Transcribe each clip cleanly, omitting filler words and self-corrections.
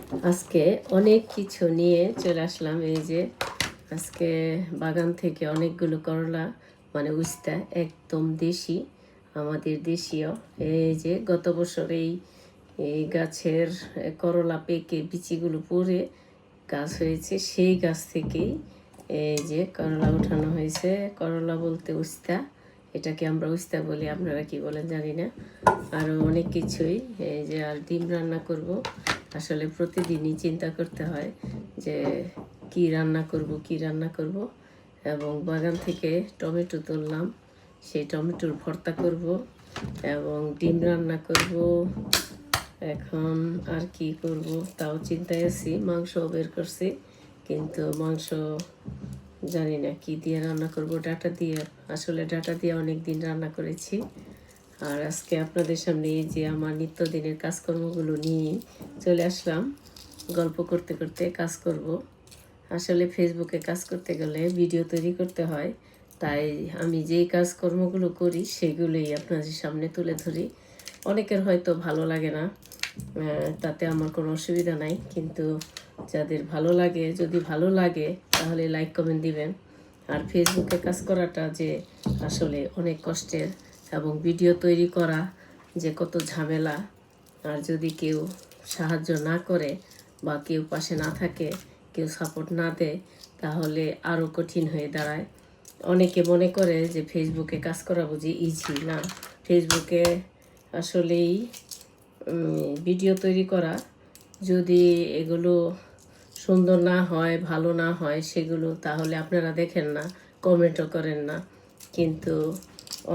আজকে অনেক কিছু নিয়ে চলে আসলাম। এই যে আজকে বাগান থেকে অনেকগুলো করলা, মানে উস্তা একদম দেশি, আমাদের দেশীয়। এই যে গত বছর এই গাছের করলা পেকে বিচিগুলো পড়ে গাছ হয়েছে, সেই গাছ থেকেই এই যে করলা উঠানো হয়েছে। করলা বলতে উস্তা, এটাকে আমরা উস্তা বলি, আপনারা কি বলেন জানি না। আরও অনেক কিছুই, এই যে আর ডিম রান্না করব। আসলে প্রতিদিনই চিন্তা করতে হয় যে কি রান্না করব। এবং বাগান থেকে টমেটো তুললাম, সেই টমেটোর ভর্তা করব এবং ডিম রান্না করব। এখন আর কি করব তাও চিন্তায় আছি। মাংসও বের করছি, কিন্তু মাংস জানি না কি দিয়ে রান্না করব। ডাটা দিয়ে, আসলে ডাটা দিয়ে অনেক দিন রান্না করেছি। আর আজকে আপনাদের সামনে এই যে আমার নিত্যদিনের কাজকর্মগুলো নিয়ে চলে আসলাম। গল্প করতে করতে কাজ করব। আসলে ফেসবুকে কাজ করতে গেলে ভিডিও তৈরি করতে হয়, তাই আমি যেই কাজকর্মগুলো করি সেগুলোই আপনাদের সামনে তুলে ধরি। অনেকের হয়তো ভালো লাগে না, তাতে আমার কোনো অসুবিধা নাই, কিন্তু যাদের ভালো লাগে, যদি ভালো লাগে তাহলে লাইক কমেন্ট দিবেন। আর ফেসবুকে কাজ করাটা যে আসলে অনেক কষ্টের, এবং ভিডিও তৈরি করা যে কত ঝামেলা। আর যদি কেউ সাহায্য না করে বা কেউ পাশে না থাকে, কেউ সাপোর্ট না দেয়, তাহলে আরও কঠিন হয়ে দাঁড়ায়। অনেকে মনে করে যে ফেসবুকে কাজ করা বুঝি ইজি। না, ফেসবুকে আসলেই ভিডিও তৈরি করা, যদি এগুলো সুন্দর না হয়, ভালো না হয় সেগুলো, তাহলে আপনারা দেখেন না, কমেন্টও করেন না। কিন্তু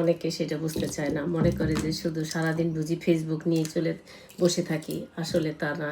অনেকে সেটা বুঝতে চায় না, মনে করে যে শুধু সারাদিন বুঝি ফেসবুক নিয়ে বসে থাকি। আসলে তা না।